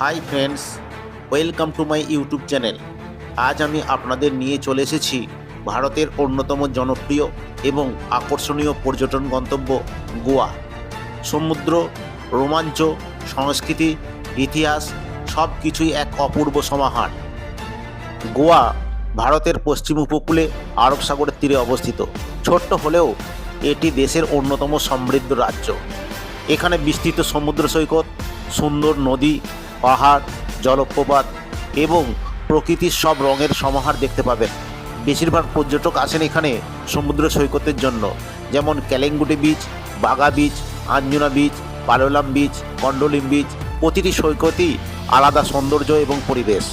Hi friends, welcome to my YouTube channel. আজ আমি আপনাদের নিয়ে চলে এসেছি ভারতের অন্যতম জনপ্রিয় এবং আকর্ষণীয় পর্যটন গন্তব্য গোয়া। সমুদ্র, রোমাঞ্চ, সংস্কৃতি, ইতিহাস সব কিছুই এক অপূর্ব সমাহার। গোয়া ভারতের পশ্চিম উপকূলে আরব সাগরের তীরে অবস্থিত। ছোট্ট হলেও এটি দেশের অন্যতম সমৃদ্ধ রাজ্য। এখানে বিস্তৃত সমুদ্র সৈকত, সুন্দর নদী, পাহাড়, জলপ্রপাত এবং প্রকৃতির সব রঙের সমাহার দেখতে পাবেন। বেশিরভাগ পর্যটক আসেন এখানে সমুদ্র সৈকতের জন্য, যেমন ক্যালেঙ্গুটি বিচ, বাগা beach, Anjuna beach, পালোলাম beach, কন্ডোলিম beach. প্রতিটি সৈকতই আলাদা সৌন্দর্য এবং পরিবেশ।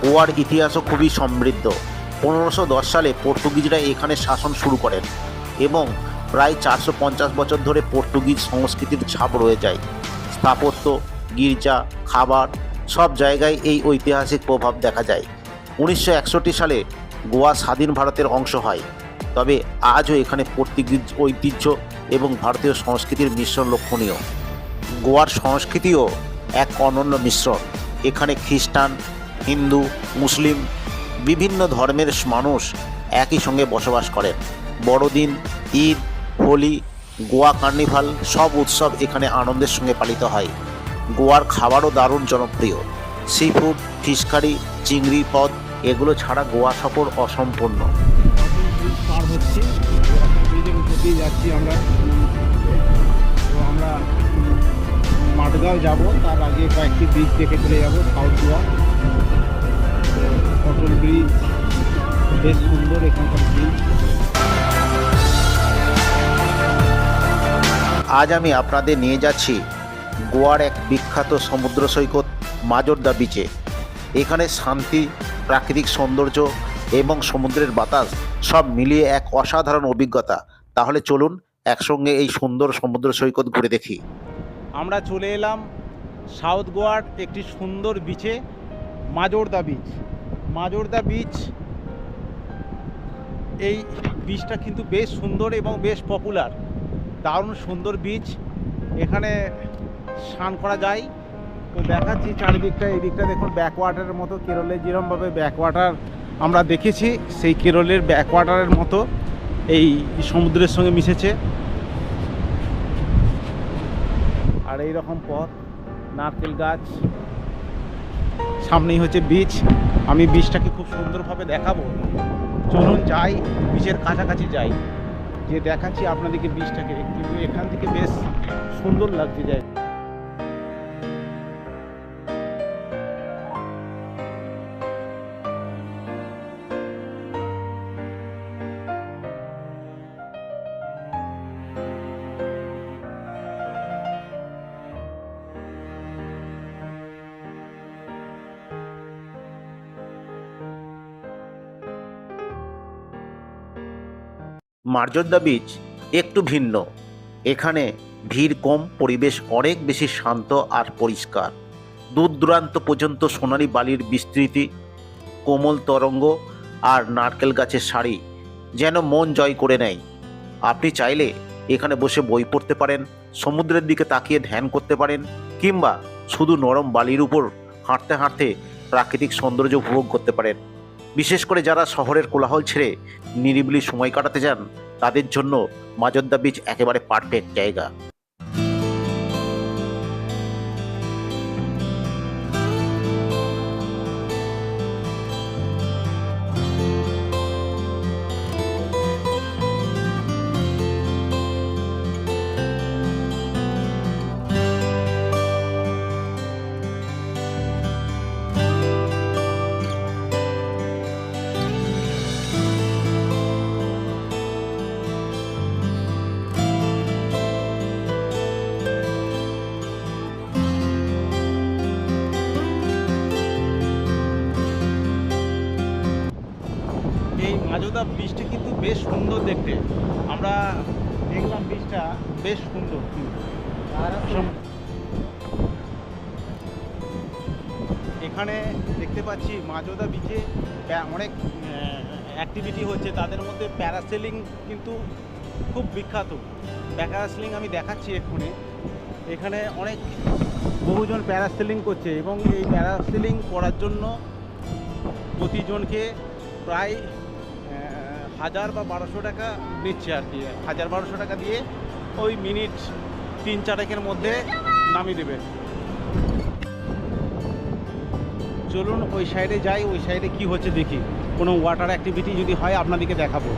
গোয়ার ইতিহাসও খুবই সমৃদ্ধ। 1510 সালে পর্তুগিজরা এখানে শাসন শুরু করেন এবং প্রায় 450 বছর ধরে পর্তুগিজ সংস্কৃতির ছাপ রয়ে যায়। স্থাপত্য, গির্জা, খাবার সব জায়গায় এই ঐতিহাসিক প্রভাব দেখা যায়। 1961 সালে গোয়া স্বাধীন ভারতের অংশ হয়, তবে আজও এখানে পর্তুগিজ ঐতিহ্য এবং ভারতীয় সংস্কৃতির মিশ্রণ লক্ষণীয়। গোয়ার সংস্কৃতিও এক অনন্য মিশ্রণ। এখানে খ্রিস্টান, হিন্দু, মুসলিম বিভিন্ন ধর্মের মানুষ একই সঙ্গে বসবাস করেন। বড়দিন, ঈদ, হোলি, গোয়া কার্নিভাল সব উৎসব এখানে আনন্দের সঙ্গে পালিত হয়। গোয়ার খাবারও দারুণ জনপ্রিয়। সি ফুড, ফিশ কারি, চিংড়ি পদ এগুলো ছাড়া গোয়া সফর অসম্পূর্ণ। পার হচ্ছে ব্রিজের উপর দিয়ে যাচ্ছি আমরা। তো আমরা মাঠগাঁও যাব, তার আগে কয়েকটি ব্রিজ দেখে চলে যাব। সাউথ গোয়া, অটল ব্রিজ বেশ সুন্দর এখানকার ব্রিজ। আজ আমি আপনাদের নিয়ে যাচ্ছি গোয়ার এক বিখ্যাত সমুদ্র সৈকত মাজোরদা বিচে। এখানে শান্তি, প্রাকৃতিক সৌন্দর্য এবং সমুদ্রের বাতাস সব মিলিয়ে এক অসাধারণ অভিজ্ঞতা। তাহলে চলুন একসঙ্গে এই সুন্দর সমুদ্র সৈকত ঘুরে দেখি। আমরা চলে এলাম সাউথ গোয়ার একটি সুন্দর বিচে, মাজোরদা বিচ। মাজোরদা বিচ, এই বিচটা কিন্তু বেশ সুন্দর এবং বেশ পপুলার। দারুণ সুন্দর বিচ, এখানে স্নান করা যায়। তো দেখাচ্ছি চারিদিকটা। এই দিকটা দেখুন, ব্যাকওয়াটারের মতো, কেরলে যেরকমভাবে ব্যাকওয়াটার আমরা দেখেছি সেই কেরলের ব্যাকওয়াটারের মতো এই সমুদ্রের সঙ্গে মিশেছে। আর এই রকম পথ, নারকেল গাছ, সামনেই হচ্ছে বিচ। আমি বিচটাকে খুব সুন্দরভাবে দেখাবো। চলুন যাই, বিচের কাছাকাছি যাই, যে দেখাচ্ছি আপনাদেরকে বিচটাকে। কিন্তু এখান থেকে বেশ সুন্দর লাগছে যায়। মাজোরদা বিচ একটু ভিন্ন। এখানে ভিড় কম, পরিবেশ অনেক বেশি শান্ত আর পরিষ্কার। দূর দূরান্ত পর্যন্ত সোনালি বালির বিস্তৃতি, কোমল তরঙ্গ আর নারকেল গাছের সারি যেন মন জয় করে নেয়। আপনি চাইলে এখানে বসে বই পড়তে পারেন, সমুদ্রের দিকে তাকিয়ে ধ্যান করতে পারেন, কিংবা শুধু নরম বালির উপর হাঁটতে হাঁটতে প্রাকৃতিক সৌন্দর্য উপভোগ করতে পারেন। বিশেষ করে যারা শহরের কোলাহল ছেড়ে নিরিবিলি সময় কাটাতে চান, তাদের জন্য মাজোরদা বিচ একেবারে পারফেক্ট জায়গা। এই মাজোরদা বীজটা কিন্তু বেশ সুন্দর দেখতে। আমরা দেখলাম বীজটা বেশ সুন্দর। এখানে দেখতে পাচ্ছি মাজোরদা বিচে অনেক অ্যাক্টিভিটি হচ্ছে। তাদের মধ্যে প্যারাসেলিং কিন্তু খুব বিখ্যাত। প্যারাসেলিং আমি দেখাচ্ছি এক্ষুনি। এখানে অনেক বহুজন প্যারাসেলিং করছে এবং এই প্যারাসেলিং করার জন্য প্রতিজনকে প্রায় 1000 বা 1200 টাকা নিচ্ছে আর কি। 1000-1200 টাকা দিয়ে ওই মিনিট 3-4 মধ্যে নামিয়ে দেবে। চলুন ওই সাইডে যাই, ওই সাইডে কি হচ্ছে দেখি, কোনো ওয়াটার অ্যাক্টিভিটি যদি হয় আপনাদেরকে দেখাবো।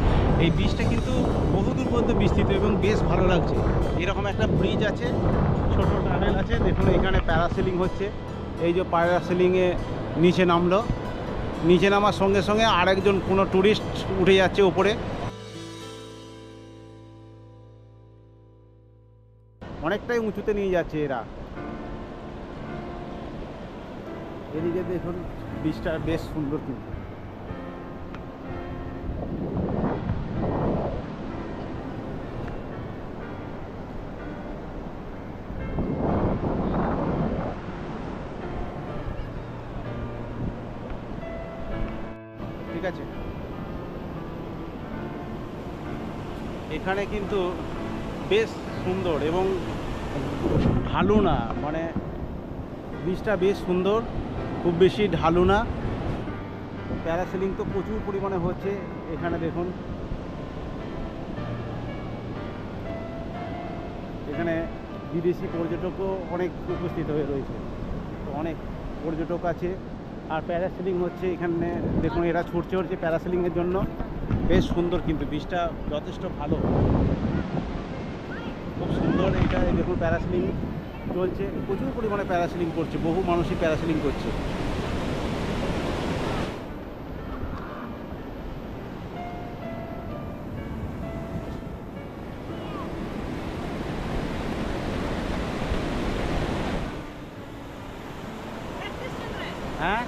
এই বীজটা কিন্তু বহুদূর পর্যন্ত বিস্তৃত এবং বেশ ভালো লাগছে। এরকম একটা ব্রিজ আছে, ছোট টানেল আছে, দেখুন এখানে প্যারাসেলিং হচ্ছে। এই যে প্যারাসেলিংয়ে নিচে নামলো, নিচে নামার সঙ্গে সঙ্গে আরেকজন কোনো ট্যুরিস্ট উঠে যাচ্ছে ওপরে। অনেকটাই উঁচুতে নিয়ে যাচ্ছে এরা। এদিকে দেখুন বীজটা বেশ সুন্দর কিন্তু। ঠিক আছে, এখানে কিন্তু বেশ সুন্দর এবং ঢালু না, মানে বীজটা বেশ সুন্দর, খুব বেশি ঢালু না। প্যারাসেলিং তো প্রচুর পরিমাণে হচ্ছে এখানে দেখুন। এখানে বিদেশি পর্যটকও অনেক উপস্থিত হয়ে রয়েছে, তো অনেক পর্যটক আছে। আর প্যারাসেলিং হচ্ছে এখানে দেখুন, এরা ছুটছে হচ্ছে প্যারাসেলিংয়ের জন্য। বেশ সুন্দর কিন্তু বীজটা যথেষ্ট ভালো, খুব সুন্দর। এটা দেখুন প্যারাসেলিং চলছে, প্রচুর পরিমাণে প্যারাসেলিং করছে, বহু মানুষই প্যারাসেলিং করছে। হ্যাঁ,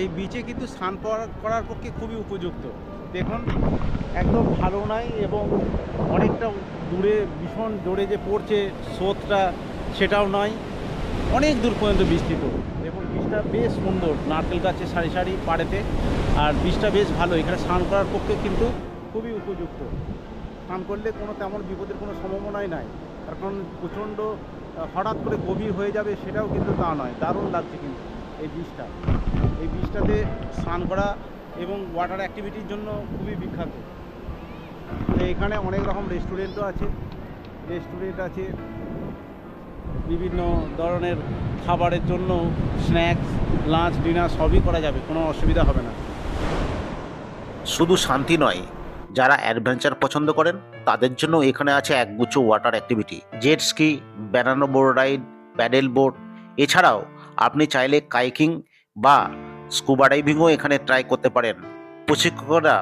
এই বিচে কিন্তু স্নান করার পক্ষে খুবই উপযুক্ত। দেখুন একদম ভালো নাই এবং অনেকটা দূরে, ভীষণ জোরে যে পড়ছে স্রোতটা সেটাও নয়, অনেক দূর পর্যন্ত বিস্তৃত। দেখুন বীজটা বেশ সুন্দর, নারকেল গাছে সারি সারি পাড়েতে। আর বীজটা বেশ ভালো, এখানে স্নান করার পক্ষে কিন্তু খুবই উপযুক্ত। স্নান করলে কোনো তেমন বিপদের কোনো সম্ভাবনাই নাই, কারণ প্রচণ্ড হঠাৎ করে গভীর হয়ে যাবে সেটাও কিন্তু তা নয়। দারুণ লাগছে কিন্তু এই বীজটা। এই বীজটাতে স্নান করা এবং ওয়াটার অ্যাক্টিভিটির জন্য খুবই বিখ্যাত। তো এখানে অনেক রকম রেস্টুরেন্টও আছে, বিভিন্ন ধরনের খাবারের জন্য স্ন্যাক্স, লাঞ্চ, ডিনার সবই করা যাবে, কোনো অসুবিধা হবে না। শুধু শান্তি নয়, যারা অ্যাডভেঞ্চার পছন্দ করেন তাদের জন্য এখানে আছে একগুচ্ছ water activity, jet ski, banana boat ride, pedal boat. এছাড়াও আপনি চাইলে কাইকিং বা স্কুবা ডাইভিংও এখানে ট্রাই করতে পারেন। প্রশিক্ষকরা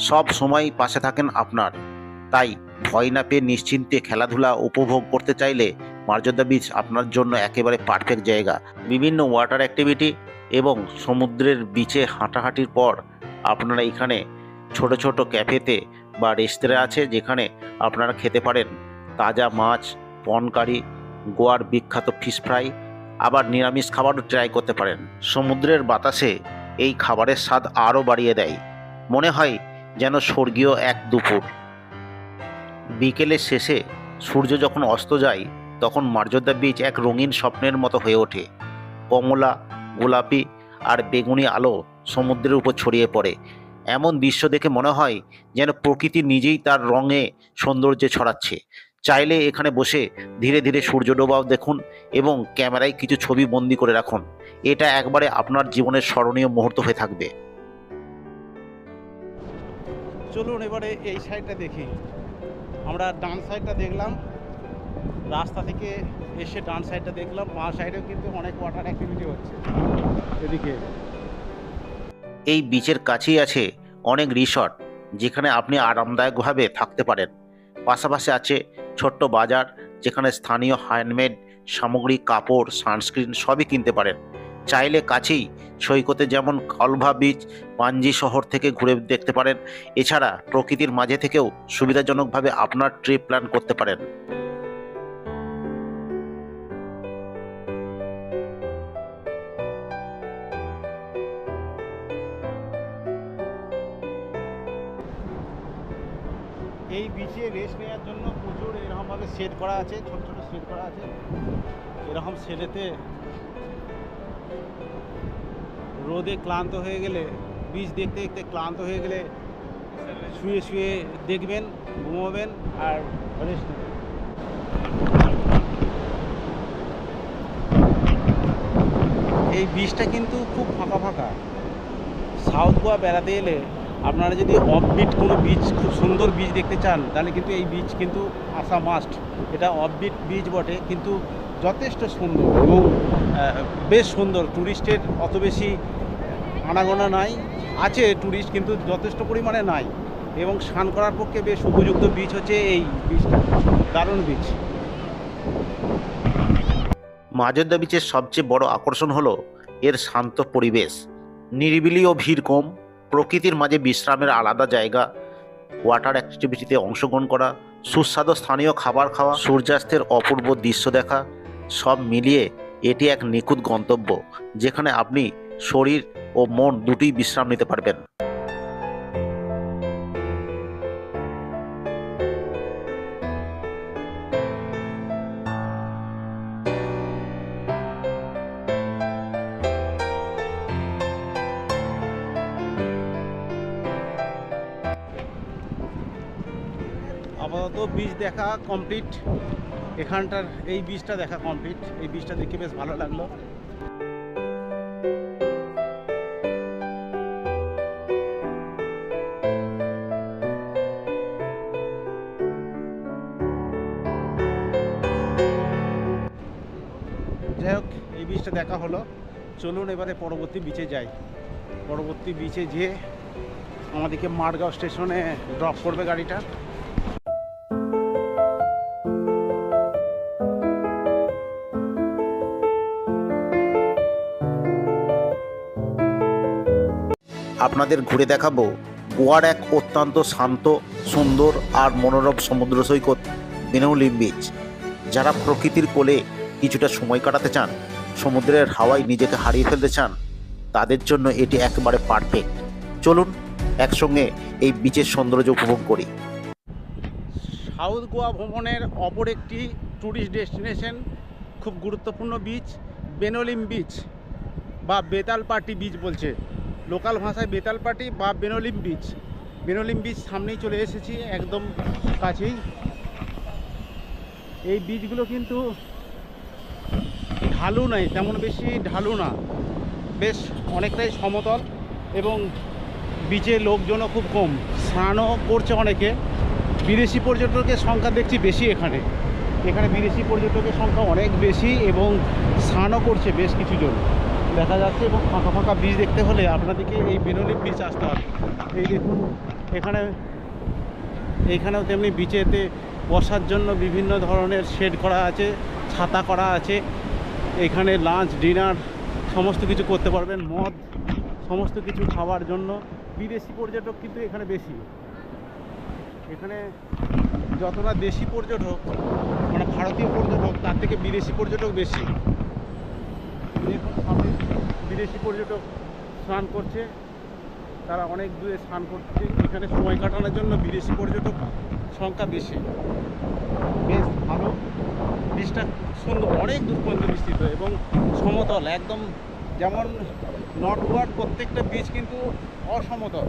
সব সময় পাশে থাকেন আপনার, তাই ভয় না পেয়ে নিশ্চিন্তে খেলাধুলা উপভোগ করতে চাইলে মার্জদা বিচ আপনার জন্য একেবারে পারফেক্ট জায়গা। বিভিন্ন ওয়াটার অ্যাক্টিভিটি এবং সমুদ্রের বিচে হাঁটাহাঁটির পর আপনারা এখানে ছোট ছোট ক্যাফেতে বা রেস্তোরাঁ আছে যেখানে আপনারা খেতে পারেন তাজা মাছ, পন কারি, গোয়ার বিখ্যাত ফিশ ফ্রাই, আবার নিরামিষ খাবারও ট্রাই করতে পারেন। সমুদ্রের বাতাসে এই খাবারের স্বাদ আরও বাড়িয়ে দেয়, মনে হয় যেন স্বর্গীয় এক দুপুর। বিকেলের শেষে সূর্য যখন অস্ত যায় তখন মার্জদা বিচ এক রঙিন স্বপ্নের মতো হয়ে ওঠে। কমলা, গোলাপি আর বেগুনি আলো সমুদ্রের উপর ছড়িয়ে পড়ে, এমন দৃশ্য দেখে মনে হয় যেন প্রকৃতি নিজেই তার রঙে সৌন্দর্য ছড়াচ্ছে। চাইলে এখানে বসে ধীরে ধীরে সূর্য ডোবাও দেখুন এবং ক্যামেরায় কিছু ছবি বন্দি করে রাখুন। এটা একবারে আপনার জীবনের স্মরণীয় মুহূর্ত হয়ে থাকবে। চলুন এবারে এই সাইডটা দেখি। আমরা ডান সাইডটা দেখলাম, রাস্তা থেকে এসে ডান সাইডটা দেখলাম, বাঁ সাইডেও কিন্তু অনেক ওয়াটার অ্যাক্টিভিটি হচ্ছে এদিকে। এই বিচের কাছেই আছে অনেক রিসর্ট যেখানে আপনি আরামদায়কভাবে থাকতে পারেন। পাশাপাশি আছে ছোট্ট বাজার যেখানে স্থানীয় হ্যান্ডমেড সামগ্রী, কাপড়, সানস্ক্রিন সবই কিনতে পারেন। চাইলে কাছেই সৈকতে যেমন কলভা বিচ, পাঞ্জি শহর থেকে ঘুরে দেখতে পারেন। এছাড়া প্রকৃতির মাঝে থেকেও সুবিধাজনকভাবে আপনার ট্রিপ প্ল্যান করতে পারেন। এই বিচে রেস্ট নেওয়ার জন্য প্রচুর এরকমভাবে সেট করা আছে, ছোট ছোট সেট করা আছে। এরকম সেটেতে রোদে ক্লান্ত হয়ে গেলে, বিচ দেখতে দেখতে ক্লান্ত হয়ে গেলে শুয়ে শুয়ে দেখবেন, ঘুমাবেন আর রেস্ট নেবেন। এই বিচটা কিন্তু খুব ফাঁকা ফাঁকা। সাউথ গোয়া বেড়াতে এলে আপনারা যদি অফবিট কোনো বিচ, খুব সুন্দর বিচ দেখতে চান, তাহলে কিন্তু এই বিচ কিন্তু আসা মাস্ট। এটা অফবিট বিচ বটে, কিন্তু যথেষ্ট সুন্দর এবং বেশ সুন্দর। ট্যুরিস্টের অত বেশি আনাগোনা নাই, আছে ট্যুরিস্ট কিন্তু যথেষ্ট পরিমাণে নাই, এবং স্নান করার পক্ষে বেশ উপযুক্ত বিচ হচ্ছে এই বিচটা। দারুণ বিচ। মাজেদ্দা বিচের সবচেয়ে বড় আকর্ষণ হলো এর শান্ত পরিবেশ, নিরিবিলি ও ভিড় কম, প্রকৃতির মাঝে বিশ্রামের আলাদা জায়গা, ওয়াটার অ্যাক্টিভিটিতে অংশগ্রহণ করা, সুস্বাদু স্থানীয় খাবার খাওয়া, সূর্যাস্তের অপূর্ব দৃশ্য দেখা, সব মিলিয়ে এটি এক নিখুঁত গন্তব্য যেখানে আপনি শরীর ও মন দুটোই বিশ্রাম নিতে পারবেন। আপাতত বিচ দেখা কমপ্লিট, এখানটার এই বিচটা দেখা কমপ্লিট। এই বিচটা দেখে বেশ ভালো লাগলো। যাই হোক, এই বিচটা দেখা হলো। চলুন এবারে পরবর্তী বিচে যাই। পরবর্তী বিচে যেয়ে আমাদেরকে মারগাঁও স্টেশনে ড্রপ করবে গাড়িটা। আপনাদের ঘুরে দেখাবো গোয়ার এক অত্যন্ত শান্ত, সুন্দর আর মনোরম সমুদ্র সৈকত বেনোলিম বিচ। যারা প্রকৃতির কোলে কিছুটা সময় কাটাতে চান, সমুদ্রের হাওয়ায় নিজেকে হারিয়ে ফেলতে চান, তাদের জন্য এটি একেবারে পারফেক্ট। চলুন একসঙ্গে এই বিচের সৌন্দর্য উপভোগ করি। সাউথ গোয়া ভ্রমণের অপর একটি ট্যুরিস্ট ডেস্টিনেশন, খুব গুরুত্বপূর্ণ বিচ, বেনোলিম বিচ বা বেতালপাটি বিচ বলছে লোকাল ভাষায়, বেতালপাটি বা বেনোলিম বিচ। বেনোলিম বিচ সামনেই চলে এসেছি, একদম কাছেই। এই বিচগুলো কিন্তু ঢালু নাই, তেমন বেশি ঢালু না, বেশ অনেকটাই সমতল, এবং বিচে লোকজনও খুব কম, স্নানও করছে অনেকে। বিদেশি পর্যটকের সংখ্যা দেখছি বেশি এখানে। এখানে বিদেশি পর্যটকের সংখ্যা অনেক বেশি এবং স্নানও করছে বেশ কিছুজন দেখা যাচ্ছে। এবং ফাঁকা ফাঁকা বিচ দেখতে হলে আপনাদেরকে এই বেনোলিম বিচ আসতে হবে। এই দেখুন, এইখানেও তেমনি বিচেতে বসার জন্য বিভিন্ন ধরনের শেড করা আছে, ছাতা করা আছে। এখানে লাঞ্চ, ডিনার সমস্ত কিছু করতে পারবেন, মদ সমস্ত কিছু খাওয়ার জন্য। বিদেশি পর্যটক কিন্তু এখানে বেশি। এখানে যতটা দেশি পর্যটক, মানে ভারতীয় পর্যটক, তার থেকে বিদেশি পর্যটক বেশি। দেখুন সামনে বিদেশি পর্যটক স্নান করছে, তারা অনেক দূরে স্নান করছে। এখানে সময় কাটানোর জন্য বিদেশি পর্যটক সংখ্যা বেশি। বেশ ভালো, বিচটা সুন্দর, অনেক দূর পর্যন্ত বিস্তৃত এবং সমতল একদম। যেমন নর্থ গোয়ার প্রত্যেকটা বিচ কিন্তু অসমতল,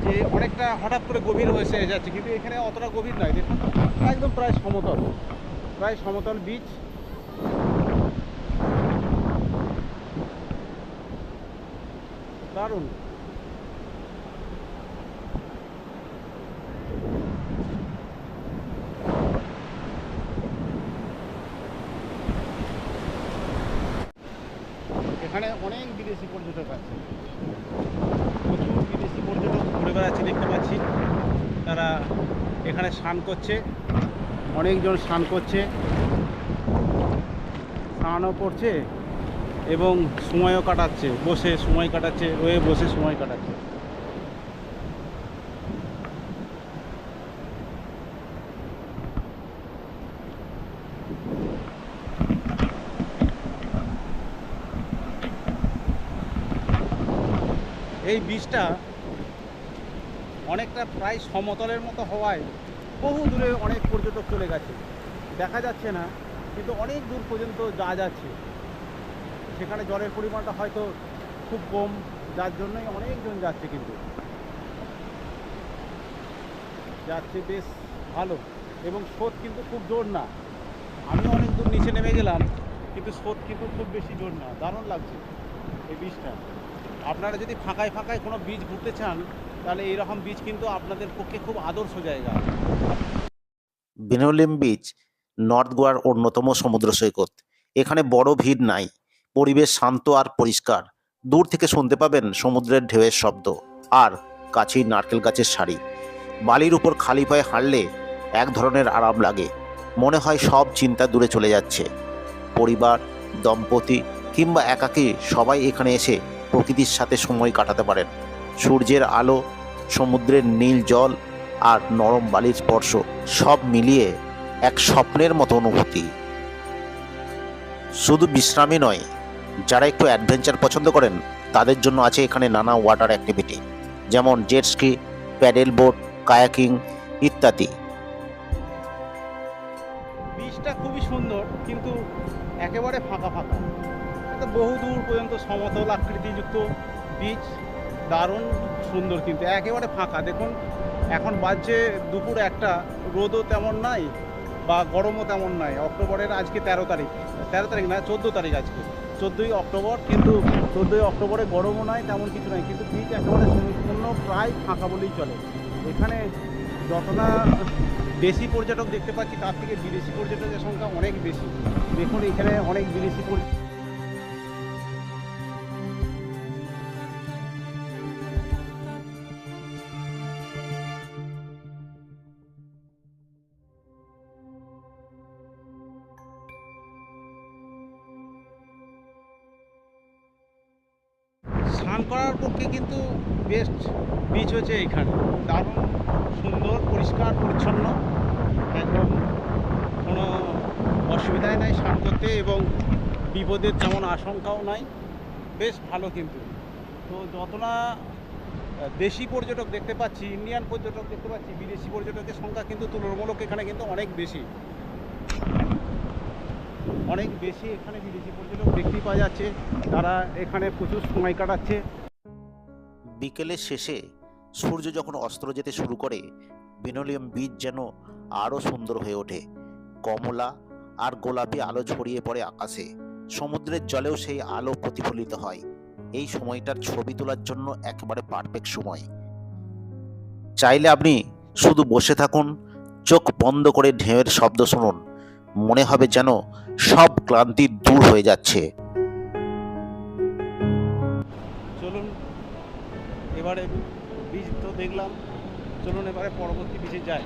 যে অনেকটা হঠাৎ করে গভীর হয়ে যাচ্ছে, কিন্তু এখানে অতটা গভীর নয়। দেখুন একদম প্রায় সমতল বিচ। দারুণ। এখানে অনেক বিদেশি পর্যটক আছে, প্রচুর বিদেশি পর্যটক ঘুরে বেড়াচ্ছে দেখতে পাচ্ছি। তারা এখানে স্নান করছে, অনেকজন স্নান করছে, স্নানও করছে এবং সময়ও কাটাচ্ছে, বসে সময় কাটাচ্ছে, বসে সময় কাটাচ্ছে। এই বীজটা অনেকটা প্রায় সমতলের মতো হওয়ায় বহু দূরে অনেক পর্যটক চলে গেছে, দেখা যাচ্ছে না, কিন্তু অনেক দূর পর্যন্ত যাওয়া যাচ্ছে। সেখানে জলের পরিমাণটা হয়তো খুব কম, যার জন্যই অনেকজন যাচ্ছে, কিন্তু যাচ্ছে বেশ ভালো। এবং স্রোত কিন্তু খুব জোর না, আমি অনেক দূর নিচে নেমে গেলাম, কিন্তু স্রোত কিন্তু খুব বেশি জোর না। দারুণ লাগছে এই বীজটা। আপনারা যদি ফাঁকায় ফাঁকায় কোনো বীজ ঘুরতে চান, তাহলে এইরকম বীজ কিন্তু আপনাদের পক্ষে খুব আদর্শ জায়গা। বিনোলিম বিচ নর্থ গোয়ার অন্যতম সমুদ্র সৈকত। এখানে বড় ভিড় নাই, পরিবেশ শান্ত আর পরিষ্কার। দূর থেকে শুনতে পাবেন সমুদ্রের ঢেউয়ের শব্দ, আর কাছেই নারকেল গাছের সারি। বালির উপর খালি পায়ে হাঁটলে এক ধরনের আরাম লাগে, মনে হয় সব চিন্তা দূরে চলে যাচ্ছে। পরিবার, দম্পতি কিংবা একাকী সবাই এখানে এসে প্রকৃতির সাথে সময় কাটাতে পারেন। সূর্যের আলো, সমুদ্রের নীল জল আর নরম বালির স্পর্শ সব মিলিয়ে এক স্বপ্নের মতো অনুভূতি। শুধু বিশ্রামই নয়, যারা একটু অ্যাডভেঞ্চার পছন্দ করেন তাদের জন্য আছে এখানে নানা ওয়াটার অ্যাক্টিভিটি, যেমন jet ski, pedal boat, kayaking ইত্যাদি। বীজটা খুবই সুন্দর, কিন্তু একেবারে ফাঁকা ফাঁকা। এটা বহু দূর পর্যন্ত সমতল আকৃতিযুক্ত বীজ, দারুণ সুন্দর, কিন্তু একেবারে ফাঁকা। দেখুন এখন বাজছে দুপুর 1টা, রোদও তেমন নাই বা গরমও তেমন নাই। অক্টোবরের আজকে 13 তারিখ, 13 তারিখ না 14 তারিখ, আজকে 14ই অক্টোবর, কিন্তু 14ই অক্টোবরে গরমও নাই, তেমন কিছু নাই, কিন্তু বীজ একেবারে সম্পূর্ণ প্রায় ফাঁকা বলেই চলে। এখানে যত না দেশি পর্যটক দেখতে পাচ্ছি, তার থেকে বিদেশি পর্যটকের সংখ্যা অনেক বেশি। দেখুন এখানে অনেক বিদেশি স্নান করার পক্ষে কিন্তু বেস্ট বিচ হচ্ছে এখানে। দারুণ সুন্দর, পরিষ্কার পরিচ্ছন্ন, একদম কোনো অসুবিধাই নাই স্নান করতে, এবং বিপদের তেমন আশঙ্কাও নাই, বেশ ভালো। কিন্তু তো যত না দেশি পর্যটক দেখতে পাচ্ছি, ইন্ডিয়ান পর্যটক দেখতে পাচ্ছি, বিদেশি পর্যটকের সংখ্যা কিন্তু তুলনামূলক এখানে কিন্তু অনেক বেশি, অনেক বেশি। এখানে বিদেশি পর্যটক দেখতেই পাওয়া যাচ্ছে, তারা এখানে প্রচুর সময় কাটাচ্ছে। বিকেলের শেষে সূর্য যখন অস্ত যেতে শুরু করে, বিনোলিয়াম বিচ যেন আরও সুন্দর হয়ে ওঠে। কমলা আর গোলাপি আলো ছড়িয়ে পড়ে আকাশে, সমুদ্রের জলেও সেই আলো প্রতিফলিত হয়। এই সময়টার ছবি তোলার জন্য একেবারে পারফেক্ট সময়। চাইলে আপনি শুধু বসে থাকুন, চোখ বন্ধ করে ঢেউয়ের শব্দ শুনুন, মনে হবে যেন সব ক্লান্তি দূর হয়ে যাচ্ছে। চলুন এবারে বীজ তো দেখলাম, চলুন এবারে পরবর্তী বীজে যাই।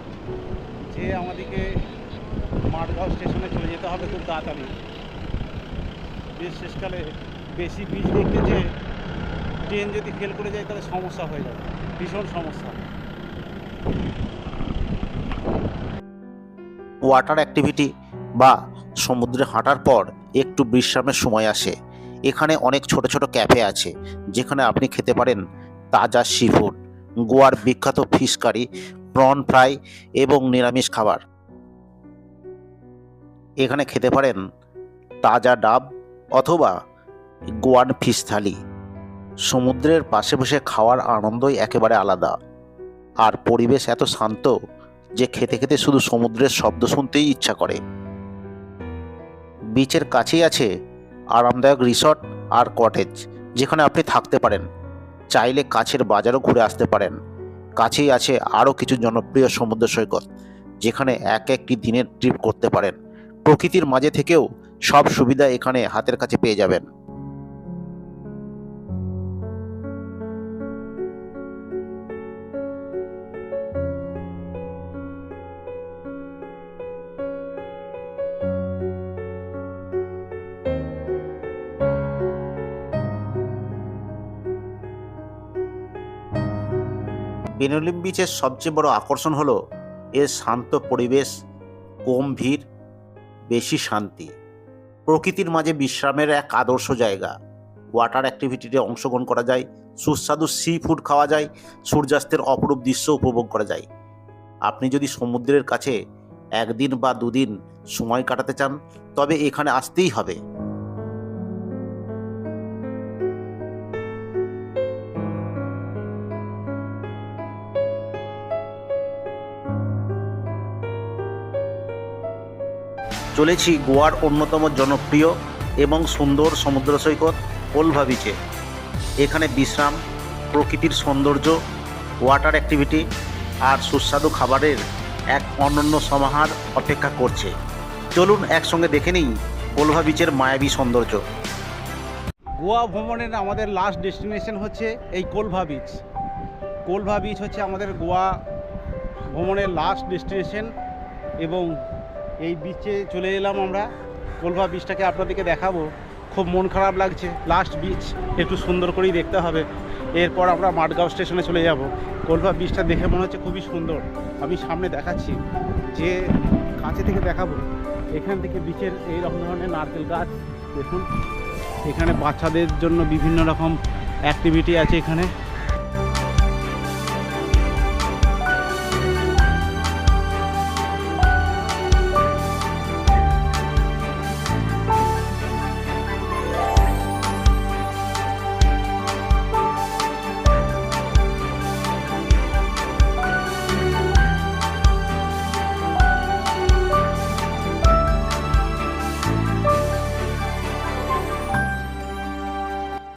যে আমাদেরকে মাঠগাঁও স্টেশনে চলে যেতে হবে খুব তাড়াতাড়ি। বেশ শেষকালে বেশি বীজ দেখতে যে ট্রেন যদি ফেল করে যায়, তাহলে সমস্যা হয়ে যাবে, ভীষণ সমস্যা। ওয়াটার অ্যাক্টিভিটি বা সমুদ্রে হাঁটার পর একটু বিশ্রামের সময় আসে। এখানে অনেক ছোট ছোট ক্যাফে আছে, যেখানে আপনি খেতে পারেন তাজা সি ফুড, গোয়ার বিখ্যাত ফিশ কারি, প্রন ফ্রাই এবং নিরামিষ খাবার। এখানে খেতে পারেন তাজা ডাব অথবা গোয়ান ফিশ থালি। সমুদ্রের পাশে বসে খাওয়ার আনন্দই একেবারে আলাদা, আর পরিবেশ এত শান্ত যে খেতে খেতে শুধু সমুদ্রের শব্দ শুনতেই ইচ্ছা করে। বিচের কাছেই আছে আরামদায়ক রিসর্ট আর কটেজ, যেখানে আপনি থাকতে পারেন। চাইলে কাছের বাজারও ঘুরে আসতে পারেন। কাছেই আছে আরও কিছু জনপ্রিয় সমুদ্র সৈকত, যেখানে একটি দিনের ট্রিপ করতে পারেন। প্রকৃতির মাঝে থেকেও সব সুবিধা এখানে হাতের কাছে পেয়ে যাবেন। বিনোলিম বিচের সবচেয়ে বড় আকর্ষণ হলো এর শান্ত পরিবেশ, কম ভিড়, বেশি শান্তি। প্রকৃতির মাঝে বিশ্রামের এক আদর্শ জায়গা। ওয়াটার অ্যাক্টিভিটিতে অংশগ্রহণ করা যায়, সুস্বাদু সি ফুড খাওয়া যায়, সূর্যাস্তের অপরূপ দৃশ্য উপভোগ করা যায়। আপনি যদি সমুদ্রের কাছে একদিন বা দুদিন সময় কাটাতে চান তবে এখানে আসতেই হবে। চলেছি গোয়ার অন্যতম জনপ্রিয় এবং সুন্দর সমুদ্র সৈকত কোলভা বিচে। এখানে বিশ্রাম, প্রকৃতির সৌন্দর্য, ওয়াটার অ্যাক্টিভিটি আর সুস্বাদু খাবারের এক অনন্য সমাহার অপেক্ষা করছে। চলুন একসঙ্গে দেখে নিই কোলভা বিচের মায়াবী সৌন্দর্য। গোয়া ভ্রমণের আমাদের লাস্ট ডেস্টিনেশন হচ্ছে এই কোলভা বিচ। কোলভা বিচ হচ্ছে আমাদের গোয়া ভ্রমণের লাস্ট ডেস্টিনেশন এবং এই বিচে চলে এলাম আমরা। কোলভা বিচটাকে আপনাদেরকে দেখাবো। খুব মন খারাপ লাগছে, লাস্ট বিচ একটু সুন্দর করেই দেখতে হবে। এরপর আমরা মাডগাঁও স্টেশনে চলে যাব। কোলভা বিচটা দেখে মনে হচ্ছে খুবই সুন্দর। আমি সামনে দেখাচ্ছি, যে কাছে থেকে দেখাবো। এখান থেকে বিচের এইরকম ধরনের নারকেল গাছ দেখুন। এখানে বাচ্চাদের জন্য বিভিন্ন রকম অ্যাক্টিভিটি আছে এখানে।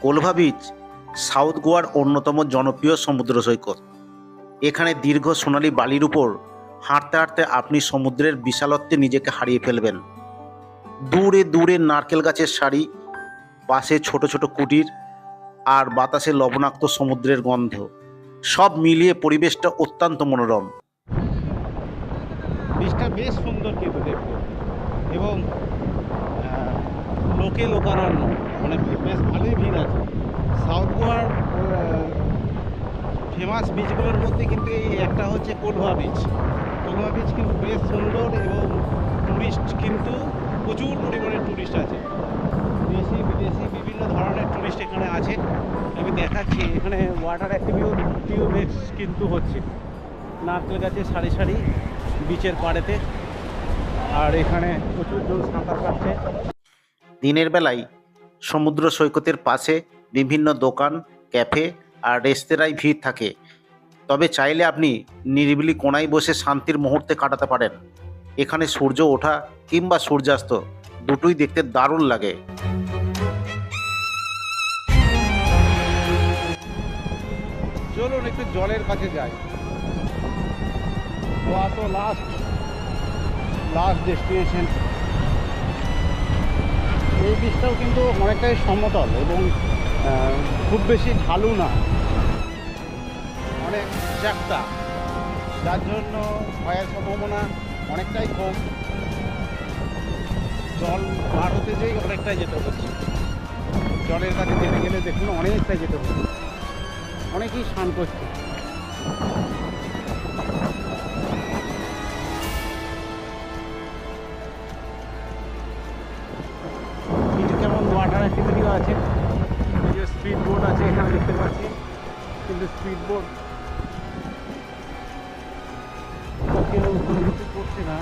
কোলভা বিচ সাউথ গোয়ার অন্যতম জনপ্রিয় সমুদ্র সৈকত। এখানে দীর্ঘ সোনালী বালির উপর হাঁটতে হাঁটতে আপনি সমুদ্রের বিশালত্বে নিজেকে হারিয়ে ফেলবেন। দূরে দূরে নারকেল গাছের সারি, পাশে ছোট ছোট কুটির আর বাতাসে লবণাক্ত সমুদ্রের গন্ধ, সব মিলিয়ে পরিবেশটা অত্যন্ত মনোরম। বিচটা বেশ সুন্দর কিন্তু দেখতে, এবং লোকে লোকারণ্য, মানে বেশ ভালোই ভিড় আছে। সাউথ গোয়ার ফেমাস বিচগুলোর মধ্যে কিন্তু এই একটা হচ্ছে কোলভা বিচ। কোলভা বিচ কিন্তু বেশ সুন্দর এবং টুরিস্ট কিন্তু প্রচুর পরিমাণে টুরিস্ট আছে। দেশি বিদেশি বিভিন্ন ধরনের টুরিস্ট এখানে আছে। আমি দেখাচ্ছি, এখানে ওয়াটার অ্যাক্টিভিটিও বেশ কিন্তু হচ্ছে। নারকেল গাছের সারি সারি বিচের পাড়েতে, আর এখানে প্রচুর জন সাঁতার কাটছে। দিনের বেলায় সমুদ্র সৈকতের পাশে বিভিন্ন দোকান, ক্যাফে আর রেস্তোরাঁয় ভিড় থাকে। তবে চাইলে আপনি নিরিবিলি কোণায় বসে শান্তির মুহূর্তে কাটাতে পারেন। এখানে সূর্য ওঠা কিংবা সূর্যাস্ত দুটোই দেখতে দারুণ লাগে। চলুন একটু জলের কাছে যাই। গোয়া তো লাস্ট ডেস্টিনেশন। এই বিচটাও কিন্তু অনেকটাই সমতল এবং খুব বেশি ঢালু না, অনেক চ্যাপ্টা, যার জন্য ভয়ের সম্ভাবনা অনেকটাই কম। জল পার হতে যেই অনেকটাই যেতে হচ্ছে। জলের কাছে যেতে গেলে দেখুন অনেকটাই যেতে হচ্ছে, অনেকেই স্নান করছে। যেমন ওয়াটার অ্যাক্টিভিটিও আছে, যে স্পিড বোট আছে এখানে দেখতে পাচ্ছি, কিন্তু স্পিড বোট কেউ কিছু করছে না।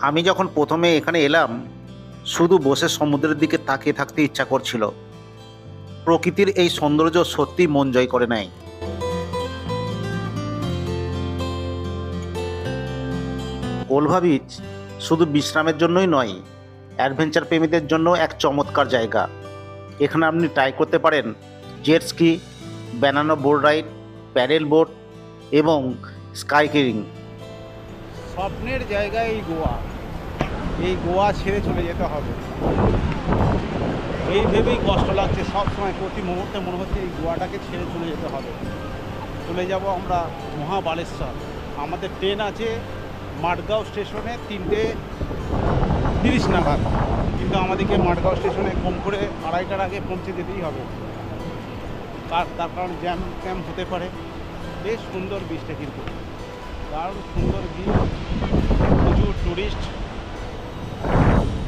আমি যখন প্রথমে এখানে এলাম শুধু বসে সমুদ্রের দিকে তাকিয়ে থাকতে ইচ্ছা করছিল। প্রকৃতির এই সৌন্দর্য সত্যিই মন জয় করে নেয়। কোলভা বিচ শুধু বিশ্রামের জন্যই নয়, অ্যাডভেঞ্চার প্রেমীদের জন্য এক চমৎকার জায়গা। এখানে আপনি ট্রাই করতে পারেন jet ski, banana boat ride, pedal boat এবং স্কাইকিং। স্বপ্নের জায়গায় এই গোয়া, এই গোয়া ছেড়ে চলে যেতে হবে, এই ভেবেই কষ্ট লাগছে সব সময়। প্রতি মুহূর্তে মনে হচ্ছে এই গোয়াটাকে ছেড়ে চলে যেতে হবে। চলে যাব আমরা মহাবালেশ্বর। আমাদের ট্রেন আছে মাডগাঁও স্টেশনে 3:30 নাগাদ, কিন্তু আমাদেরকে মাডগাঁও স্টেশনে কম করে 2:30টার আগে পৌঁছে যেতেই হবে, তার কারণ জ্যাম ট্যাম হতে পারে। বেশ সুন্দর বিচটা কিন্তু, দারুণ সুন্দর বিচ, প্রচুর টুরিস্ট।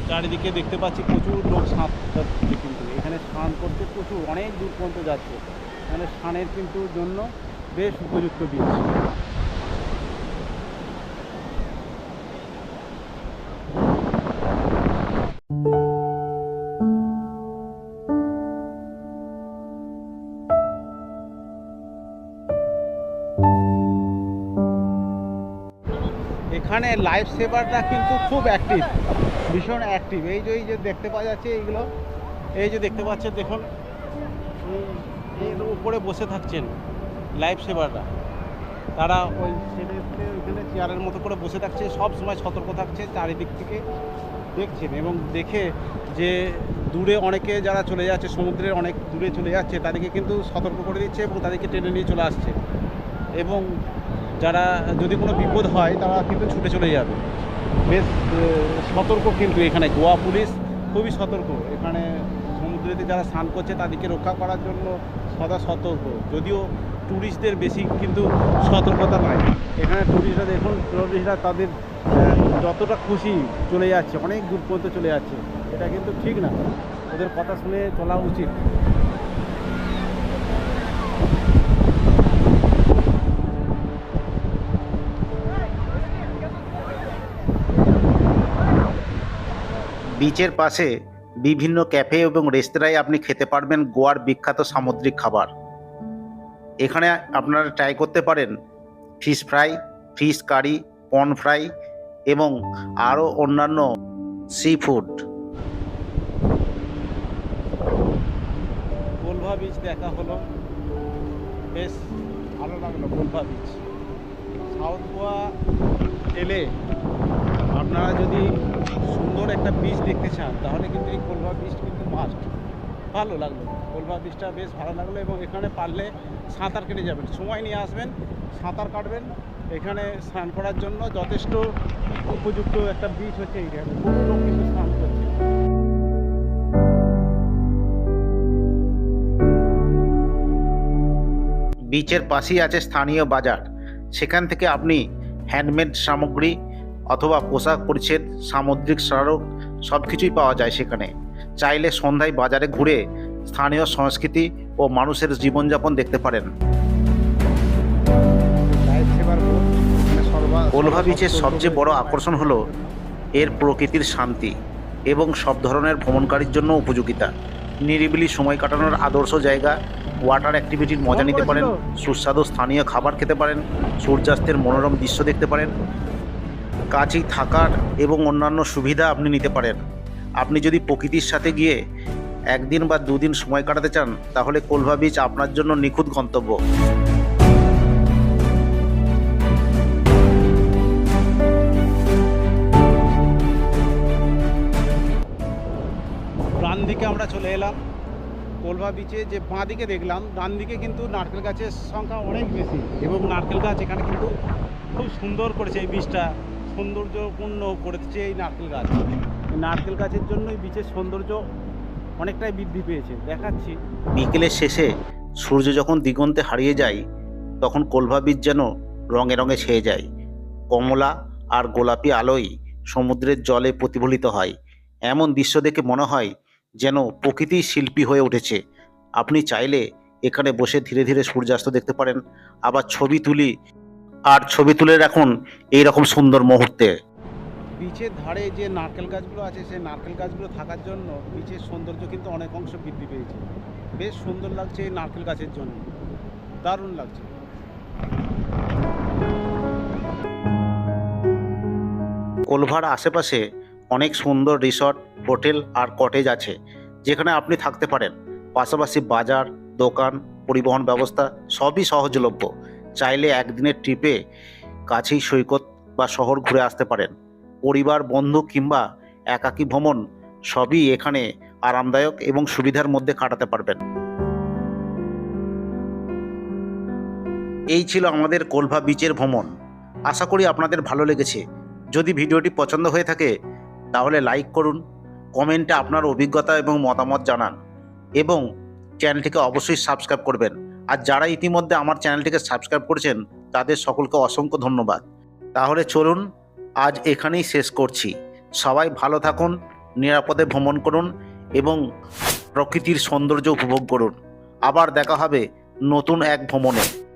চারিদিকে দেখতে পাচ্ছি প্রচুর লোক স্নান করছে, কিন্তু এখানে স্নান করতে প্রচুর অনেক দূর পর্যন্ত যাচ্ছে। এখানে স্নানের কিন্তু জন্য বেশ উপযুক্ত বীচ। এখানে লাইফ সেভাররা কিন্তু খুব অ্যাক্টিভ, ভীষণ অ্যাক্টিভ। এই যে দেখতে পাওয়া যাচ্ছে এইগুলো, এই যে দেখতে পাচ্ছেন দেখুন, এর উপরে বসে থাকছেন লাইফ সেভাররা। তারা ওই ওইখানে চেয়ারের মতো করে বসে থাকছে, সব সময় সতর্ক থাকছে, চারিদিক থেকে দেখছেন এবং দেখে যে দূরে অনেকে যারা চলে যাচ্ছে, সমুদ্রের অনেক দূরে চলে যাচ্ছে, তাদেরকে কিন্তু সতর্ক করে দিচ্ছে এবং তাদেরকে টেনে নিয়ে চলে আসছে। এবং যারা যদি কোনো বিপদ হয় তারা কিন্তু ছুটে চলে যাবে। বেশ সতর্ক কিন্তু এখানে গোয়া পুলিশ খুবই সতর্ক। এখানে সমুদ্রেতে যারা স্নান করছে তাদেরকে রক্ষা করার জন্য সদা সতর্ক। যদিও ট্যুরিস্টদের বেশি কিন্তু সতর্কতা নয়। এখানে ট্যুরিস্টরা দেখুন, ট্যুরিস্টরা তাদের যতটা খুশি চলে যাচ্ছে, অনেক দূর পর্যন্ত চলে যাচ্ছে। এটা কিন্তু ঠিক না, ওদের কথা শুনে চলা উচিত। বিচের পাশে বিভিন্ন ক্যাফে এবং রেস্তোরাঁয় আপনি খেতে পারবেন গোয়ার বিখ্যাত সামুদ্রিক খাবার। এখানে আপনারা ট্রাই করতে পারেন ফিশ ফ্রাই, ফিশ কারি, পন ফ্রাই এবং আরও অন্যান্য সি ফুড। গোলভা বিচ দেখা হলো, বেশ ভালো লাগলো গোলভা বিচ। সাউথ গোয়া এলে আপনারা যদি সুন্দর একটা বিচ দেখতে চান তাহলে কিন্তু এই কোলভা বিচ কিন্তু মাস্ট। ভালো লাগলো, কোলভা বিচটা বেশ ভালো লাগলো। এবং এখানে পারলে সাঁতার কেটে যাবেন, সময় নিয়ে আসবেন, সাঁতার কাটবেন। এখানে স্নান করার জন্য যথেষ্ট উপযুক্ত একটা বিচ হচ্ছে এইটা, বহু লোক কিন্তু স্নান করছে। বিচের পাশেই আছে স্থানীয় বাজার, সেখান থেকে আপনি হ্যান্ডমেড সামগ্রী অথবা পোশাক পরিচ্ছদ, সামুদ্রিক স্মারক সব কিছুই পাওয়া যায় সেখানে। চাইলে সন্ধ্যায় বাজারে ঘুরে স্থানীয় সংস্কৃতি ও মানুষের জীবনযাপন দেখতে পারেন। কোলভা বিচের সবচেয়ে বড় আকর্ষণ হলো এর প্রকৃতির শান্তি এবং সব ধরনের ভ্রমণকারীর জন্য উপযোগিতা। নিরিবিলি সময় কাটানোর আদর্শ জায়গা, ওয়াটার অ্যাক্টিভিটির মজা নিতে পারেন, সুস্বাদু স্থানীয় খাবার খেতে পারেন, সূর্যাস্তের মনোরম দৃশ্য দেখতে পারেন, কাছেই থাকার এবং অন্যান্য সুবিধা আপনি নিতে পারেন। আপনি যদি প্রকৃতির সাথে গিয়ে একদিন বা দুদিন সময় কাটাতে চান তাহলে কোলভা বিচ আপনার জন্য নিখুঁত গন্তব্য। ডান দিকে আমরা চলে এলাম কোলভা বিচে। যে বাঁ দিকে দেখলাম, ডান দিকে কিন্তু নারকেল গাছের সংখ্যা অনেক বেশি এবং নারকেল গাছ এখানে কিন্তু খুব সুন্দর করেছে। এই বিচটা সৌন্দর্যপূর্ণ করেছে এই নারকেল গাছ। এই নারকেল গাছের জন্যই বিচের সৌন্দর্য অনেকটাই বৃদ্ধি পেয়েছে, দেখাচ্ছি। বিকেলের শেষে সূর্য যখন দিগন্তে হারিয়ে যায় তখন কোলভা বিচ যেন রঙে রঙে ছেয়ে যায়। কমলা আর গোলাপি আলোয় সমুদ্রের জলে প্রতিফলিত হয়। এমন দৃশ্য দেখে মনে হয় যেন প্রকৃতিই শিল্পী হয়ে উঠেছে। আপনি চাইলে এখানে বসে ধীরে ধীরে সূর্যাস্ত দেখতে পারেন, আবার ছবি তুলে রাখুন এইরকম সুন্দর মুহূর্তে। বিচের ধারে যে নারকেল গাছগুলো আছে, সেই নারকেল গাছগুলো থাকার জন্য বিচের সৌন্দর্য কিন্তু অনেক অংশ বৃদ্ধি পেয়েছে। বেশ সুন্দর লাগছে এই নারকেল গাছের জন্য, দারুণ লাগছে। কোলভার আশেপাশে অনেক সুন্দর রিসর্ট, হোটেল আর কটেজ আছে যেখানে আপনি থাকতে পারেন। পাশাপাশি বাজার, দোকান, পরিবহন ব্যবস্থা সবই সহজলভ্য। চাইলে একদিনের ট্রিপে কাছেই সৈকত বা শহর ঘুরে আসতে পারেন। পরিবার, বন্ধু কিংবা একাকী ভ্রমণ সবই এখানে আরামদায়ক এবং সুবিধার মধ্যে কাটাতে পারবেন। এই ছিল আমাদের কোলভা বিচের ভ্রমণ। আশা করি আপনাদের ভালো লেগেছে। যদি ভিডিওটি পছন্দ হয়ে থাকে তাহলে লাইক করুন, কমেন্টে আপনার অভিজ্ঞতা এবং মতামত জানান এবং চ্যানেলটিকে অবশ্যই সাবস্ক্রাইব করবেন। আর যারা ইতিমধ্যে আমার চ্যানেলটিকে সাবস্ক্রাইব করেছেন তাদের সকলকে অসংখ্য ধন্যবাদ। তাহলে চলুন আজ এখানেই শেষ করছি। সবাই ভালো থাকুন, নিরাপদে ভ্রমণ করুন এবং প্রকৃতির সৌন্দর্য উপভোগ করুন। আবার দেখা হবে নতুন এক ভ্রমণে।